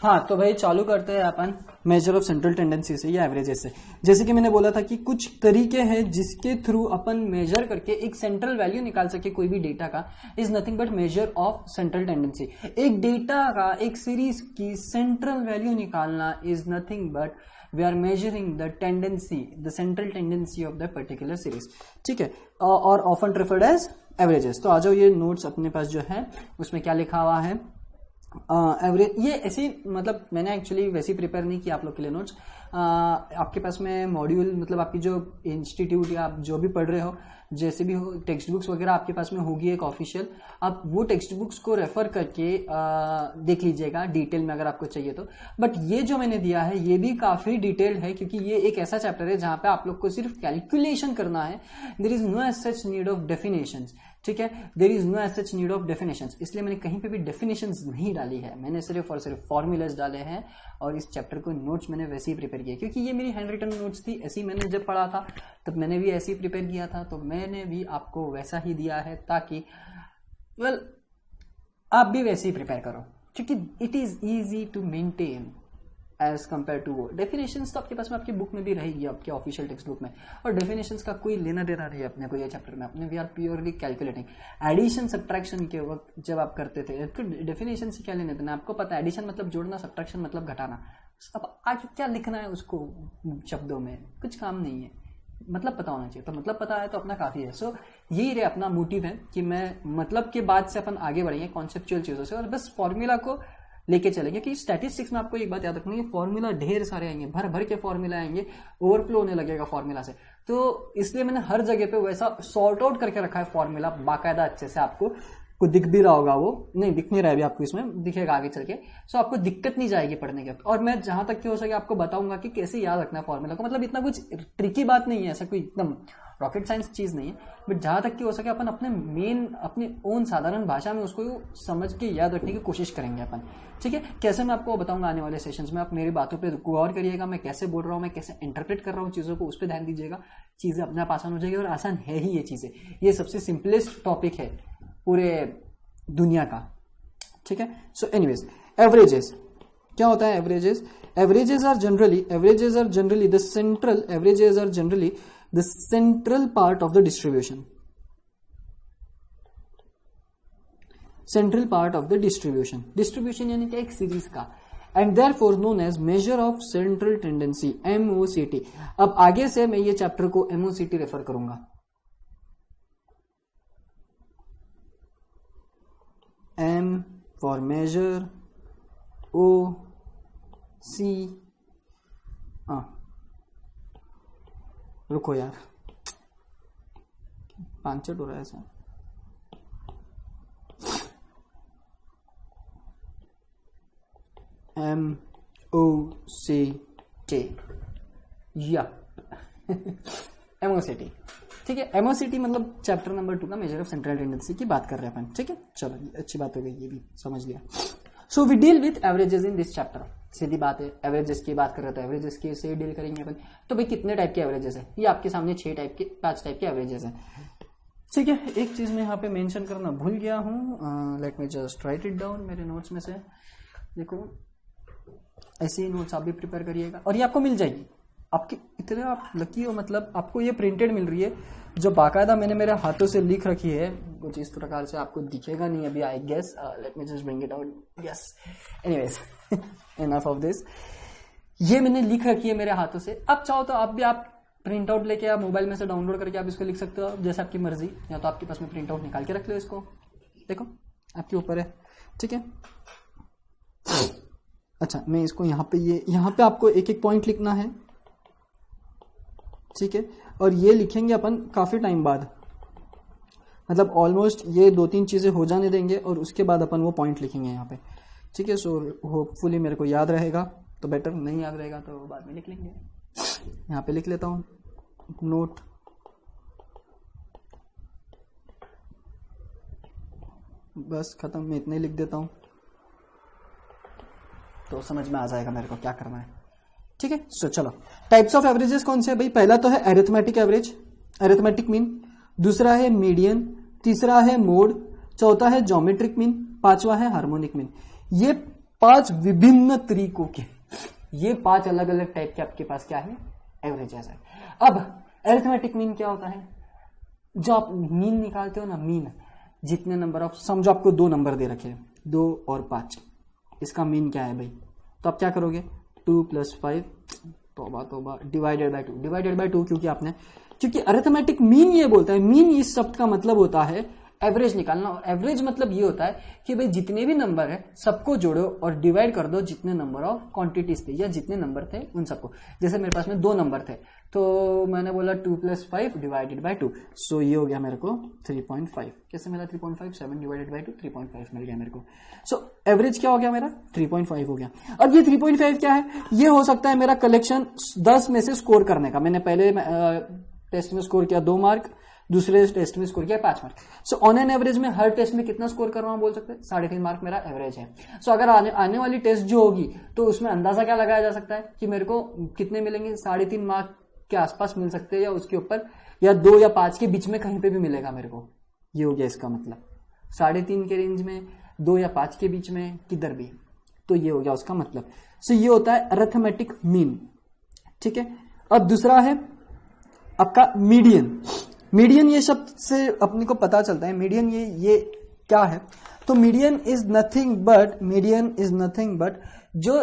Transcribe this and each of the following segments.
हाँ तो भाई चालू करते हैं अपन मेजर ऑफ सेंट्रल टेंडेंसी से या एवरेजेस से। जैसे कि मैंने बोला था कि कुछ तरीके हैं जिसके थ्रू अपन मेजर करके एक सेंट्रल वैल्यू निकाल सके कोई भी डेटा का, is nothing but measure of central tendency. एक डेटा का, एक सीरीज की सेंट्रल वैल्यू निकालना is nothing but we are measuring the tendency, the central tendency of the particular series, ठीक है, और ऑफन रेफर्ड एज एवरेजेस। तो आ जाओ, ये नोट्स अपने पास जो है उसमें क्या लिखा हुआ है, एवरेज। ये ऐसी मतलब मैंने एक्चुअली वैसे प्रिपेयर नहीं किया आप लोग के लिए नोट्स। आपके पास में मॉड्यूल मतलब आपकी जो इंस्टीट्यूट या आप जो भी पढ़ रहे हो, जैसे भी हो, टेक्स्ट बुक्स वगैरह आपके पास में होगी एक ऑफिशियल, आप वो टेक्स्ट बुक्स को रेफर करके देख लीजिएगा डिटेल में अगर आपको चाहिए तो। बट ये जो मैंने दिया है ये भी काफी डिटेल्ड है, क्योंकि ये एक ऐसा चैप्टर है जहां पे आप लोग को सिर्फ कैलकुलेशन करना है। There is no as such need of definitions, ठीक है, there is no as such need of definitions. इसलिए मैंने कहीं पे भी डेफिनेशंस नहीं डाली है, मैंने सिर्फ और सिर्फ फॉर्मूलाज डाले हैं। और इस चैप्टर को नोट्स मैंने वैसे ही प्रिपेयर किया, क्योंकि ये मेरी हैंड रिटन नोट्स थी, ऐसी मैंने जब पढ़ा था तब मैंने भी ऐसे ही प्रिपेयर किया था, तो मैंने भी आपको वैसा ही दिया है ताकि आप भी वैसे ही प्रिपेयर करो, क्योंकि it is easy to maintain as compare to वो। डेफिनेशंस तो आपके पास में आपकी बुक में भी रहेगी, आपके ऑफिशियल टेक्स्ट बुक में, और डेफिनेशंस का कोई लेना देना नहीं है अपने को ये चैप्टर में। अपने we are purely calculating. Addition subtraction के वक्त जब आप करते थे तो डेफिनेशन से क्या लेने देना, आपको पता है एडिशन मतलब जोड़ना, सब्ट्रैक्शन मतलब घटाना। अब आगे क्या लिखना है उसको शब्दों में, कुछ काम नहीं है, मतलब पता होना चाहिए। तो मतलब पता है तो अपना काफी है। सो यही रे अपना मोटिव है कि मैं मतलब के बाद से अपन आगे बढ़ेंगे कॉन्सेप्चुअल चीजों से, और बस फॉर्मूला को लेके चलेंगे। कि स्टैटिस्टिक्स में आपको एक बात याद रखनी है, फॉर्मूला ढेर सारे आएंगे, भर भर के फॉर्मूला आएंगे, ओवरफ्लो होने लगेगा फॉर्मूला से। तो इसलिए मैंने हर जगह पे वैसा सॉर्ट आउट करके रखा है फॉर्मूला बाकायदा अच्छे से। आपको दिख भी रहा होगा, वो नहीं दिख नहीं रहा है अभी आपको, इसमें दिखेगा आगे चल के। सो आपको दिक्कत नहीं जाएगी पढ़ने के वक्त। और मैं जहां तक कि हो सके आपको बताऊंगा कि कैसे याद रखना है फॉर्मूला को। मतलब इतना कुछ ट्रिकी बात नहीं है, ऐसा कोई एकदम रॉकेट साइंस चीज नहीं है, बट जहां तक कि हो सके अपन अपने ओन साधारण भाषा में उसको समझ के याद रखने की कोशिश करेंगे अपन, ठीक है। कैसे मैं आपको बताऊंगा आने वाले सेशंस में, आप मेरी बातों पे गौर करिएगा, मैं कैसे बोल रहा हूँ, मैं कैसे इंटरप्रेट कर रहा हूँ चीजों को, उस पर ध्यान दीजिएगा। चीजें अपने आप आसान हो जाएगी, और आसान है ही ये चीजें। ये सबसे सिंपलेस्ट टॉपिक है पूरे दुनिया का, ठीक है। सो एनीवेज, एवरेजेस क्या होता है? Averages are generally the central, averages are generally the central part of the distribution, distribution यानी कि एक सीरीज का, and therefore known as measure of central tendency, MOCT। अब आगे से मैं ये चैप्टर को MOCT रेफर करूंगा। M for measure, O C, रुको यार, पांचट हो रहा है ऐसा। MOCT या MOCT, ठीक है। MOCT मतलब चैप्टर नंबर 2 का मेजर ऑफ सेंट्रल टेंडेंसी की बात कर रहे हैं अपन, ठीक है। चलो अच्छी बात हो गई, ये भी समझ लिया। So we deal with averages in this chapter. सीधी बात है, एवरेजेस की बात कर रहे हो तो एवरेजेस की से डील करेंगे अपन। तो भाई कितने टाइप के एवरेजेस है? ये आपके सामने 5 टाइप के एवरेजेस है, ठीक है। एक चीज मैं यहाँ पे मेंशन करना भूल गया हूँ, late me just right it down मेरे नोट्स में से। देखो ऐसे ही नोट्स आप भी प्रिपेयर करिएगा, और ये आपको मिल जाएगी। आपके इतने आप लकी हो, मतलब आपको ये प्रिंटेड मिल रही है, जो बाकायदा मैंने मेरे हाथों से लिख रखी है। कुछ इस प्रकार से आपको दिखेगा नहीं अभी, I guess. Let me just bring it out, yes. Anyways, enough of this. ये मैंने लिख रखी है मेरे हाथों से। अब चाहो तो आप भी आप प्रिंट आउट लेके आप मोबाइल में से डाउनलोड करके आप इसको लिख सकते हो, जैसे आपकी मर्जी। या तो आपके पास में प्रिंट आउट निकाल के रख लो इसको, देखो आपके ऊपर है, ठीक है। अच्छा, मैं इसको यहाँ पे आपको एक एक पॉइंट लिखना है, ठीक है। और ये लिखेंगे अपन काफी टाइम बाद, मतलब ऑलमोस्ट ये 2-3 चीजें हो जाने देंगे, और उसके बाद अपन वो पॉइंट लिखेंगे यहाँ पे, ठीक है। सो होपफुली मेरे को याद रहेगा तो बेटर, नहीं याद रहेगा तो बाद में लिख लेंगे। यहाँ पे लिख लेता हूँ नोट, बस खत्म। मैं इतने लिख देता हूँ तो समझ में आ जाएगा मेरे को क्या करना है, ठीक है। सो चलो, टाइप्स ऑफ एवरेजेस कौन से है भाई? पहला तो है एरिथमेटिक एवरेज, एरिथमेटिक मीन। दूसरा है मीडियन, तीसरा है मोड, चौथा है ज्योमेट्रिक मीन, पांचवा है हार्मोनिक मीन। ये 5 विभिन्न तरीकों के, ये 5 अलग अलग टाइप के आपके पास क्या है, एवरेजेस है। अब अरिथमेटिक मीन क्या होता है, जो आप मीन निकालते हो ना, मीन जितने नंबर ऑफ, समझो आपको 2 नंबर दे रखे हैं 2 और 5, इसका मीन क्या है भाई, तो आप क्या करोगे 2 + 5 तोबा डिवाइडेड बाय 2, क्योंकि अरिथमेटिक मीन ये बोलता है, मीन इस शब्द का मतलब होता है एवरेज निकालना। और एवरेज मतलब ये होता है कि भाई जितने भी नंबर है सबको जोड़ो और डिवाइड कर दो जितने नंबर ऑफ क्वांटिटीज थे या जितने नंबर थे उन सबको। जैसे मेरे पास में 2 नंबर थे तो मैंने बोला 2 + 5 डिवाइडेड बाय 2, सो ये हो गया मेरे को 3.5। कैसे मिला 3.5, 7 डिवाइडेड बाय 2 3.5 मिल गया मेरे को। सो एवरेज क्या हो गया मेरा 3.5 हो गया। अब ये 3.5 क्या है, ये हो सकता है मेरा कलेक्शन 10 में से स्कोर करने का। मैंने पहले टेस्ट में स्कोर किया 2 मार्क, दूसरे टेस्ट में स्कोर किया 5 mark. So on an average में हर टेस्ट में कितना स्कोर कर रहा हूं बोल सकते हैं 3.5 मार्क मेरा एवरेज है। सो अगर आने वाली टेस्ट जो होगी तो उसमें अंदाजा क्या लगाया जा सकता है कि मेरे को कितने मिलेंगे, 3.5 मार्क के आसपास मिल सकते हैं या उसके ऊपर, या 2 या 5 के बीच में कहीं पे भी मिलेगा मेरे को। ये हो गया इसका मतलब 3.5 के रेंज में, 2 या 5 के बीच में, किधर भी, तो ये हो गया उसका मतलब। सो ये होता है अरिथमेटिक मीन, ठीक है। अब दूसरा है आपका मीडियन। मीडियन ये शब्द से अपने को पता चलता है मीडियन ये क्या है, तो मीडियन इज नथिंग बट जो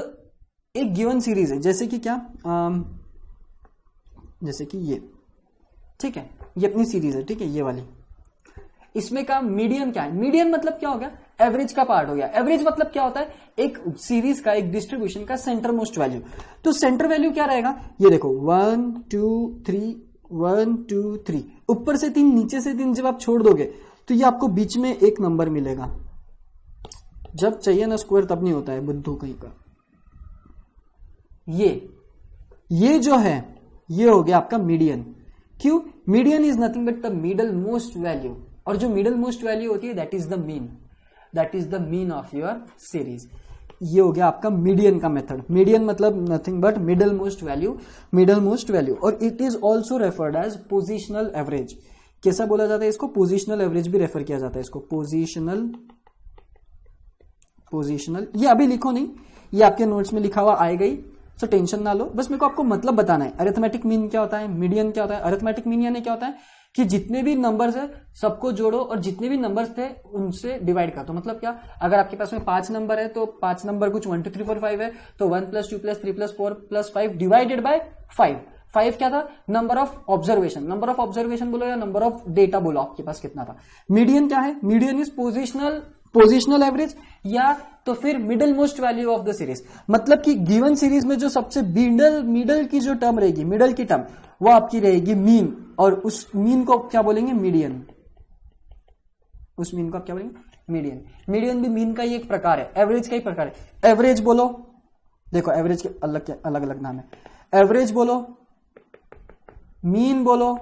एक गिवन सीरीज है, जैसे कि क्या, जैसे कि ये, ठीक है, ये अपनी सीरीज है, ठीक है, ये वाली, इसमें का मीडियन क्या है, मीडियन मतलब क्या हो गया, एवरेज का पार्ट हो गया। एवरेज मतलब क्या होता है, एक सीरीज का, एक डिस्ट्रीब्यूशन का सेंटर मोस्ट वैल्यू। तो सेंटर वैल्यू क्या रहेगा, ये देखो 1 2 3, ऊपर से 3 नीचे से 3 जब आप छोड़ दोगे तो ये आपको बीच में एक नंबर मिलेगा। जब चाहिए ना स्क्वायर तब नहीं होता है बुद्धू कहीं का। ये जो है ये हो गया आपका मीडियन। क्यों, median is nothing but the middle most value, और जो मिडल मोस्ट वैल्यू होती है that is the mean of your series. ये हो गया आपका मीडियन का मेथड। मीडियन मतलब nothing but middle most value, और it is also referred as positional average. कैसा बोला जाता है इसको, पोजिशनल एवरेज भी रेफर किया जाता है इसको, पोजिशनल। ये अभी लिखो नहीं, ये आपके नोट्स में लिखा हुआ आएगा ही, सो टेंशन ना लो, बस मेरे को आपको मतलब बताना है। अरिथमेटिक मीन क्या होता है, मीडियन क्या होता है। अरिथमेटिक मीन यानी क्या होता है कि जितने भी नंबर्स है सबको जोड़ो और जितने भी नंबर्स थे उनसे डिवाइड कर दो। मतलब क्या, अगर आपके पास में 5 नंबर है तो 5 नंबर कुछ 1 2 3 4 5 है, तो 1 + 2 + 3 + 4 + 5 डिवाइडेड बाय 5। 5 क्या था, नंबर ऑफ ऑब्जर्वेशन बोलो या नंबर ऑफ डेटा बोलो आपके पास कितना था। मीडियन क्या है, मीडियन इज पोजिशनल एवरेज, या तो फिर middle most value of the series. मतलब कि गिवन सीरीज में जो सबसे मिडल की जो टर्म रहेगी, मिडल की टर्म, वो आपकी रहेगी मीन, और उस मीन को क्या बोलेंगे, मीडियन। उस मीन को आप क्या बोलेंगे, मीडियन। मीडियन भी मीन का ही एक प्रकार है, एवरेज का ही प्रकार है। एवरेज बोलो, देखो एवरेज के अलग अलग नाम है। एवरेज बोलो, मीन बोलो,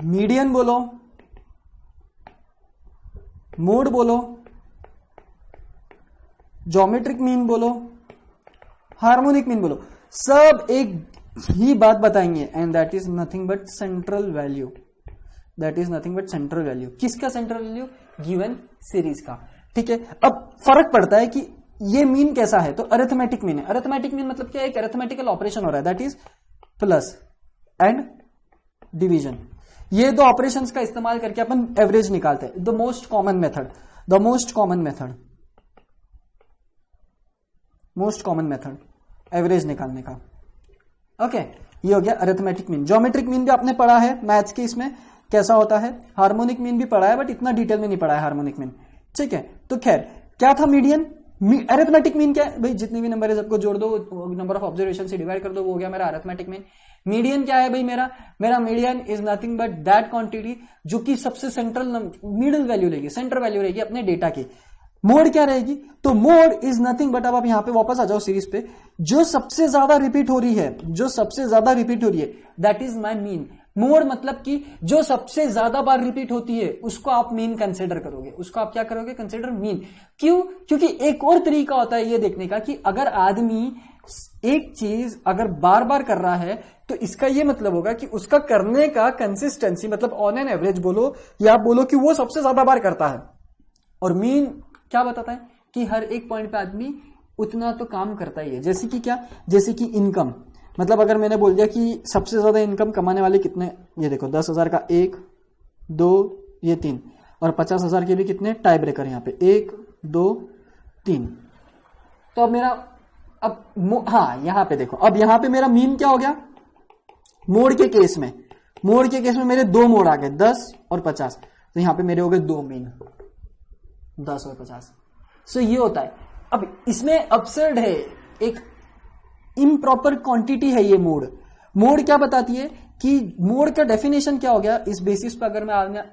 मीडियन बोलो, मोड बोलो, ज्योमेट्रिक मीन बोलो, हार्मोनिक मीन बोलो, सब एक ही बात बताएंगे, and that is nothing but central value. किसका सेंट्रल वैल्यू, गिवन सीरीज का, ठीक है। अब फर्क पड़ता है कि ये मीन कैसा है, तो अरिथमेटिक मीन है। अरिथमेटिक मीन मतलब क्या है, एक अरिथमेटिकल ऑपरेशन हो रहा है, that is plus and division. ये 2 ऑपरेशंस का इस्तेमाल करके अपन एवरेज निकालते हैं। The most common method average निकालने का, ओके। ये हो गया अरिथमेटिक मीन। ज्योमेट्रिक मीन भी आपने पढ़ा है मैथ्स के, इसमें कैसा होता है। हार्मोनिक मीन भी पढ़ा है बट इतना डिटेल में नहीं पढ़ा है हार्मोनिक मीन, ठीक है। तो खैर क्या था मीडियन, अरिथमेटिक मीन क्या है भाई, जितने भी नंबर है सबको जोड़ दो, नंबर ऑफ ऑब्जर्वेशन से डिवाइड कर दो, वो हो गया मेरा अरिथमेटिक मीन। मीडियन क्या है भाई, मेरा median is nothing but that quantity जो कि सबसे सेंट्रल मिडल वैल्यू रहेगी, सेंटर वैल्यू रहेगी अपने डेटा की। मोड क्या रहेगी, तो मोड इज नथिंग बट, अब आप यहां पे वापस आ जाओ सीरीज पे, जो सबसे ज्यादा रिपीट हो रही है, that is my mean. Mode मतलब कि जो सबसे ज्यादा बार रिपीट होती है उसको आप मीन कंसीडर करोगे, उसको आप क्या करोगे, कंसीडर मीन। क्यों, क्योंकि एक और तरीका होता है ये देखने का कि अगर आदमी एक चीज अगर बार बार कर रहा है तो इसका ये मतलब होगा कि उसका करने का कंसिस्टेंसी, मतलब ऑन एन एवरेज बोलो या आप बोलो कि वो सबसे ज्यादा बार करता है। और मीन क्या बताता है कि हर एक पॉइंट पे आदमी उतना तो काम करता ही है। जैसे कि क्या, जैसे कि इनकम, मतलब अगर मैंने बोल दिया कि सबसे ज्यादा इनकम कमाने वाले कितने, ये देखो 10,000 का 1 2 ये 3, और 50,000 के भी कितने टाई ब्रेकर यहाँ पे 1 2 3। तो अब मेरा हाँ यहाँ पे देखो, अब यहाँ पे मेरा मीन क्या हो गया, मोड के केस में मेरे दो मोड आ गए 10 और 50, तो यहाँ पे मेरे हो गए दो मीन 10 और 50। सो ये होता है। अब इसमें अपसर्ड है, एक इम्प्रॉपर क्वांटिटी है ये मोड क्या बताती है कि मोड का डेफिनेशन क्या हो गया। इस बेसिस पर अगर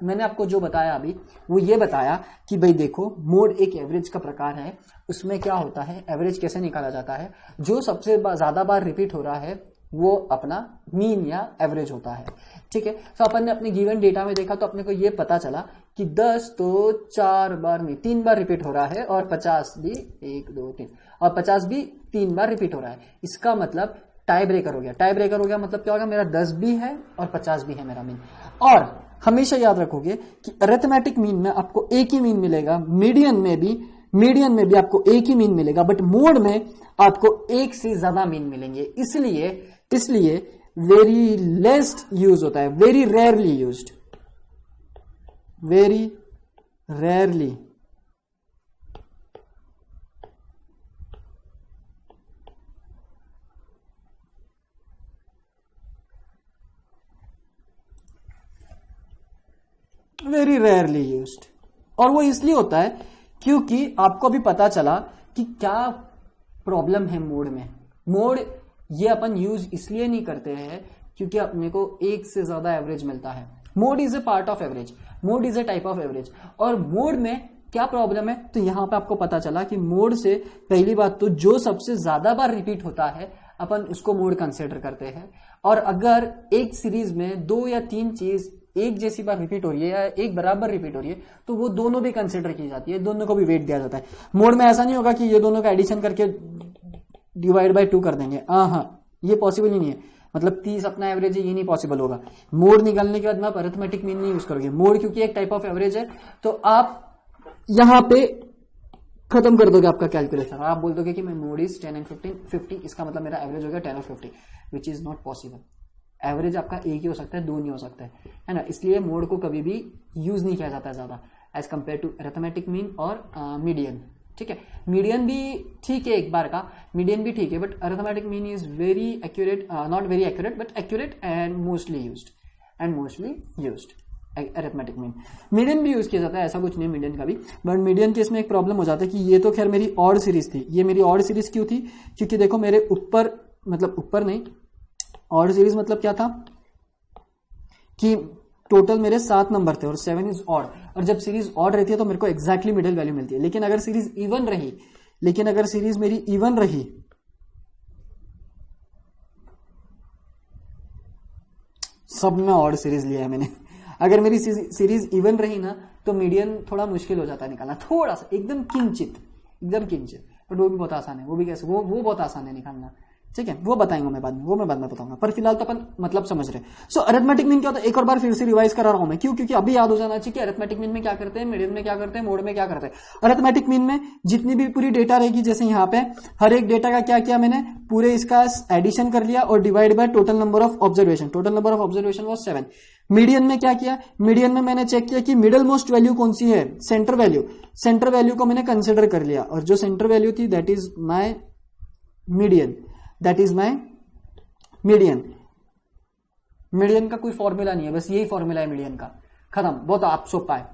मैंने आपको जो बताया अभी, वो ये बताया कि भाई देखो मोड एक एवरेज का प्रकार है। उसमें क्या होता है, एवरेज कैसे निकाला जाता है, जो सबसे ज्यादा बार रिपीट हो रहा है वो अपना मीन या एवरेज होता है। ठीक है, तो अपन ने अपने गिवन डेटा में देखा तो अपने को ये पता चला कि 10 तो 4 बार नहीं 3 बार रिपीट हो रहा है, और 50 भी 1 2 3, और 50 भी 3 बार रिपीट हो रहा है। इसका मतलब टाई ब्रेकर हो गया। टाई ब्रेकर हो गया मतलब क्या होगा, मेरा 10 भी है और 50 भी है मेरा मीन। और हमेशा याद रखोगे कि अरिथमेटिक मीन में आपको एक ही मीन मिलेगा, मीडियन में भी आपको एक ही मीन मिलेगा, बट मोड में आपको एक से ज्यादा मीन मिलेंगे। इसलिए वेरी लेस यूज होता है, very rarely used, very rarely. Very rarely used. और वो इसलिए होता है क्योंकि आपको अभी पता चला कि क्या प्रॉब्लम है मोड ये अपन यूज इसलिए नहीं करते हैं क्योंकि अपने को एक से ज्यादा एवरेज मिलता है। Mode is a part of average, mode is a type of average. और मोड में क्या प्रॉब्लम है, तो यहां पे आपको पता चला कि मोड से पहली बात तो जो सबसे ज्यादा बार रिपीट होता है अपन उसको मोड कंसिडर करते हैं। और अगर एक सीरीज में 2 या 3 चीज एक जैसी बार रिपीट हो रही है या एक बराबर रिपीट हो रही है तो वो दोनों भी कंसिडर की जाती है, दोनों को भी वेट दिया जाता है। मोड में ऐसा नहीं होगा कि ये दोनों का एडिशन करके डिवाइड बाय 2 कर देंगे, हाँ ये पॉसिबल ही नहीं है। मतलब 30 अपना एवरेज है, ये नहीं पॉसिबल होगा। मोड निकालने के बाद में आप अरिथमेटिक मीन नहीं यूज करोगे। मोड क्योंकि एक टाइप ऑफ एवरेज है तो आप यहां पे खत्म कर दोगे आपका कैलकुलेशन, और आप बोल दोगे कि मैं मोड इज 10 एंड 50, इसका मतलब मेरा एवरेज हो गया 10 और 50, which is not possible. Average आपका एक ही हो सकता है, दो नहीं हो सकता है ना। इसलिए मोड को कभी भी यूज नहीं किया जाता है ज्यादा as compare to arithmetic mean और मीडियन। ठीक है, मीडियन भी ठीक है, एक बार का मीडियन भी ठीक है, but arithmetic mean is very accurate, not very accurate but accurate and mostly used arithmetic median भी यूज किया जाता है, ऐसा कुछ नहीं मीडियन का भी। बट मीडियन केस में एक प्रॉब्लम हो जाता है कि ये तो खैर मेरी ऑड सीरीज थी। ये मेरी ऑड सीरीज क्यों थी, क्योंकि देखो मेरे ऊपर, मतलब ऊपर नहीं, ऑड सीरीज मतलब क्या था कि टोटल मेरे 7 नंबर थे और 7 इज ऑड, और जब सीरीज ऑड रहती है तो मेरे को एग्जैक्टली मिडिल वैल्यू मिलती है। लेकिन अगर सीरीज मेरी इवन रही, सब में ऑड सीरीज लिया है मैंने। अगर मेरी सीरीज इवन रही ना तो मीडियन थोड़ा मुश्किल हो जाता है निकालना, थोड़ा सा, एकदम किंचित, बट वो भी बहुत आसान है। वो भी कैसे, वो बहुत आसान है निकालना। ठीक है, वो बताएंगे मैं बाद में बताऊंगा, पर फिलहाल तो अपन मतलब समझ रहे। सो अरिथमेटिक मीन क्या होता है, एक और बार फिर से रिवाइज करा रहा हूं मैं, क्यों, क्योंकि अभी याद हो जाना चाहिए कि अरिथमेटिक मीन में क्या करते हैं, मीडियन में क्या करते हैं, मोड में क्या करते हैं। अरिथमेटिक मीन में जितनी भी पूरी डेटा रहेगी, जैसे यहाँ पे हर एक डेटा का क्या किया मैंने, पूरे इसका एडिशन कर लिया और divide by total number of observation. Total number of observation was 7। Median में क्या किया, मीडियन में मैंने चेक किया कि मिडल मोस्ट वैल्यू कौन सी है, सेंटर वैल्यू को मैंने कंसिडर कर लिया, और जो सेंटर वैल्यू थी दैट इज माई मीडियन का कोई फॉर्मूला नहीं है, बस यही फॉर्मूला है मीडियन का, खत्म, बहुत आप सोपा है।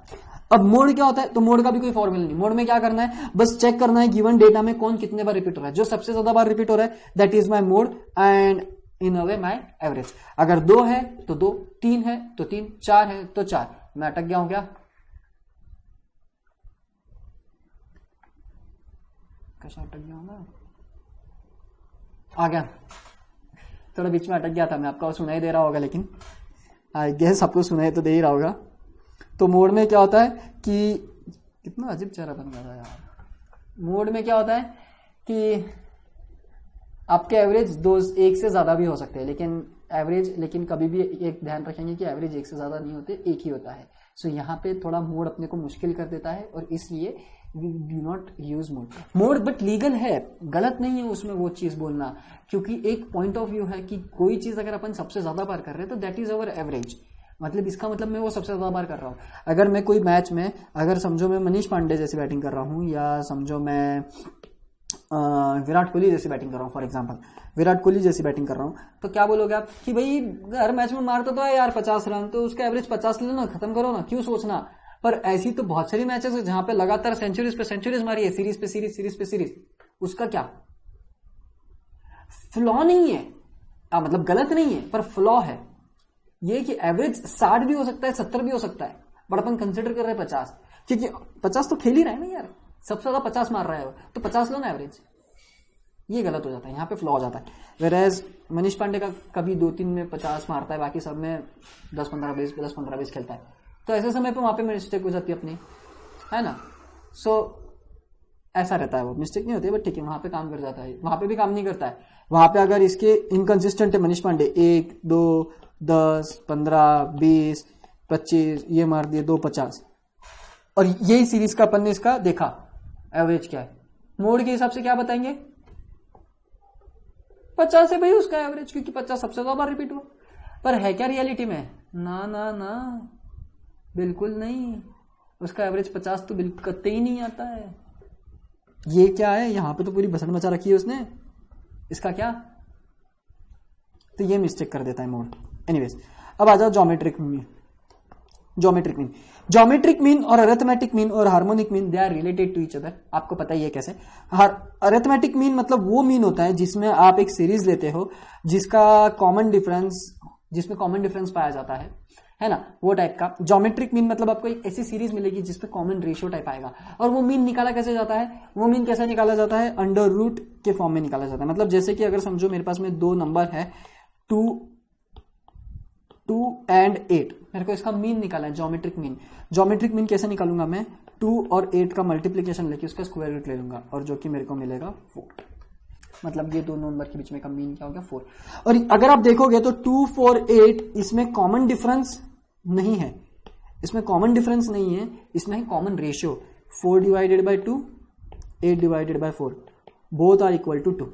अब मोड क्या होता है, तो मोड का भी कोई फॉर्मूला नहीं। मोड में क्या करना है, बस चेक करना है गिवन डेटा में कौन कितने बार रिपीट हो रहा है। जो सबसे ज्यादा बार रिपीट हो रहा है that is my mode and in a way my average. अगर 2 है तो 2, 3 है तो 3, 4 है तो 4। मैं अटक गया हूं क्या, कैसा अटक गया हूं मैं, आ गया, थोड़ा बीच में अटक गया था मैं, आपको सुनाई दे रहा होगा, लेकिन आई गेस आपको सुनाई तो दे ही रहा होगा। तो मोड में क्या होता है कि कितना अजीब चेहरा बन गया था यार। मोड में क्या होता है कि आपके एवरेज 1 से ज्यादा भी हो सकते हैं, लेकिन कभी भी एक ध्यान रखेंगे कि एवरेज 1 से ज्यादा नहीं होते, एक ही होता है। सो यहाँ पे थोड़ा मोड अपने को मुश्किल कर देता है, और इसलिए do not use mode but legal है, गलत नहीं है उसमें वो चीज बोलना, क्योंकि एक पॉइंट ऑफ व्यू है कि कोई चीज अगर अपन सबसे ज्यादा बार कर रहे हैं तो दैट इज अवर एवरेज, मतलब इसका मतलब मैं वो सबसे ज्यादा बार कर रहा हूँ। अगर मैं कोई मैच में, अगर समझो मैं मनीष पांडे जैसी बैटिंग कर रहा हूँ, या समझो मैं विराट कोहली जैसी बैटिंग कर रहा हूँ, फॉर एग्जांपल विराट कोहली जैसी बैटिंग कर रहा हूँ, तो क्या बोलोगे आप कि भाई हर मैच में मारता तो है यार 50 रन, तो उसका एवरेज 50 ले लो ना, खत्म करो ना, क्यों सोचना। पर ऐसी तो बहुत सारी मैचेस है जहां पे लगातार सेंचुरीज पे सेंचुरीज मारी है, सीरीज पे सीरीज, सीरीज पे सीरीज, उसका क्या फ्लॉ नहीं है, मतलब गलत नहीं है पर फ्लॉ है ये कि एवरेज 60 भी हो सकता है, 70 भी हो सकता है, बट अपन कंसिडर कर रहे हैं 50, क्योंकि 50 तो खेल ही रहा है ना यार, सबसे ज्यादा 50 मार रहा है तो 50 लो ना एवरेज, ये गलत हो जाता है, यहाँ पे फ्लॉ हो जाता है। वेरएज मनीष पांडे का कभी 2-3 में 50 मारता है, बाकी सब में 10-15-20 खेलता है, तो ऐसे समय पे वहां पे मिस्टेक हो जाती है अपनी, है ना। सो ऐसा रहता है, वो मिस्टेक नहीं होती है, बट ठीक है वहां पे काम कर जाता है, वहां पे भी काम नहीं करता है। वहां पे अगर इसके इनकंसिस्टेंट है मनीष पांडे, 1, 2, 10, 15, 20, 25 ये मार दिए, 2 50, और यही सीरीज का अपन ने इसका देखा एवरेज क्या है, मोड के हिसाब से क्या बताएंगे 50 है भाई उसका एवरेज, क्योंकि 50 सबसे ज्यादा बार रिपीट हुआ। पर है क्या रियलिटी में, ना ना ना बिल्कुल नहीं, उसका एवरेज 50 तो बिल्कुल कतई ही नहीं आता है। ये क्या है, यहां पे तो पूरी भसड़ मचा रखी है उसने, इसका क्या, तो ये मिस्टेक कर देता है मोड। एनीवेज अब आ जाओ ज्योमेट्रिक मीन। ज्योमेट्रिक मीन और अरिथमेटिक मीन और harmonic mean they are related to each other, आपको पता ही है कैसे। अरिथमेटिक मीन मतलब वो मीन होता है जिसमें आप एक सीरीज लेते हो जिसमें कॉमन डिफरेंस पाया जाता है ना, वो टाइप का। ज्योमेट्रिक मीन मतलब आपको एक ऐसी सीरीज मिलेगी जिसपे कॉमन रेशियो टाइप आएगा, और वो मीन निकाला कैसे जाता है, वो मीन कैसे निकाला जाता है, अंडर रूट के फॉर्म में निकाला जाता है। मतलब जैसे कि अगर समझो मेरे पास में 2 नंबर है 2 and 8, मेरे को इसका मीन निकाला है ज्योमेट्रिक मीन कैसे निकालूंगा मैं, 2 और 8 का मल्टीप्लीकेशन लेके उसका स्क्वायर रूट ले लूंगा, और जो कि मेरे को मिलेगा 4, मतलब ये 2 नंबर के बीच में का मीन क्या हो गया 4। और अगर आप देखोगे तो 2, 4, 8 इसमें कॉमन डिफरेंस नहीं है, इसमें common ratio 4 divided by 2, 8 divided by 4, both are equal to 2।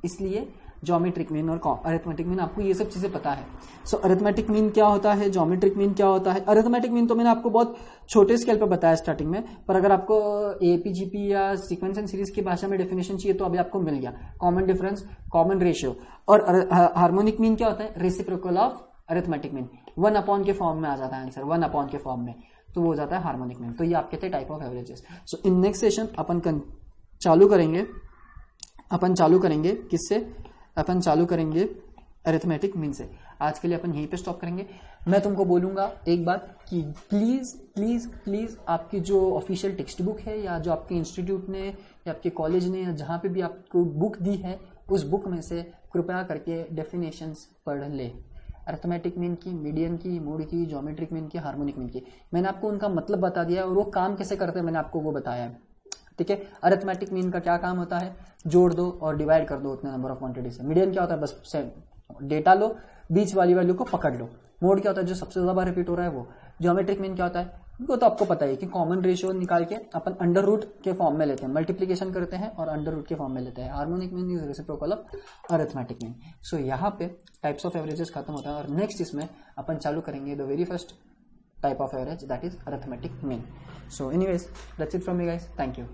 इसलिए ज्योमेट्रिक मीन और अरिथमेटिक मीन, आपको ये सब चीजें पता है। सो अरिथमेटिक मीन क्या होता है, ज्योमेट्रिक मीन क्या होता है। अरिथमेटिक मीन तो मैंने आपको बहुत छोटे स्केल पे बताया स्टार्टिंग में, पर अगर आपको एपीजीपी या सीक्वेंस एंड सीरीज की भाषा में डेफिनेशन चाहिए तो अभी आपको मिल गया, कॉमन डिफरेंस, कॉमन रेशियो। और हार्मोनिक मीन क्या होता है, रेसिप्रोकल ऑफ अरिथमेटिक मीन, 1/, के फॉर्म में आ जाता है आंसर, 1/, के फॉर्म में, तो वो हो जाता है हार्मोनिक मीन। तो ये आपके थे type of averages. So in next session अपन चालू करेंगे किससे, अपन चालू करेंगे अरिथमेटिक मीन से। आज के लिए अपन यहीं पे स्टॉप करेंगे। मैं तुमको बोलूंगा एक बात कि प्लीज प्लीज प्लीज आपकी जो ऑफिशियल टेक्स्ट बुक है, या जो आपके इंस्टीट्यूट ने या आपके कॉलेज ने या जहां पे भी आपको बुक दी है, उस बुक में से कृपया करके डेफिनेशंस पढ़ ले, अरिथमेटिक मीन की, मीडियन की, मोड की, ज्योमेट्रिक मीन की, हार्मोनिक मीन की। मैंने आपको उनका मतलब बता दिया और वो काम कैसे करते हैं मैंने आपको वो बताया है, ठीक है। अरिथमेटिक मीन का क्या काम होता है, जोड़ दो और डिवाइड कर दो उतने नंबर ऑफ क्वांटिटी से। मीडियन क्या होता है, बस डेटा लो, बीच वाली वैल्यू को पकड़ लो। मोड क्या होता है, जो सबसे ज्यादा बार रिपीट हो रहा है वो। ज्योमेट्रिक मीन क्या होता है, वो तो आपको पता है कि कॉमन रेशियो निकाल के अपन अंडर रूट के फॉर्म में लेते हैं, मल्टीप्लीकेशन करते हैं और अंडर रूट के फॉर्म में लेते हैं। Harmonic mean is reciprocal of arithmetic mean. So यहाँ पे टाइप्स ऑफ एवरेजेस खत्म होता है, और नेक्स्ट इसमें अपन चालू करेंगे the very first type of average, that is arithmetic mean. So anyways that's it from me guys, thank you.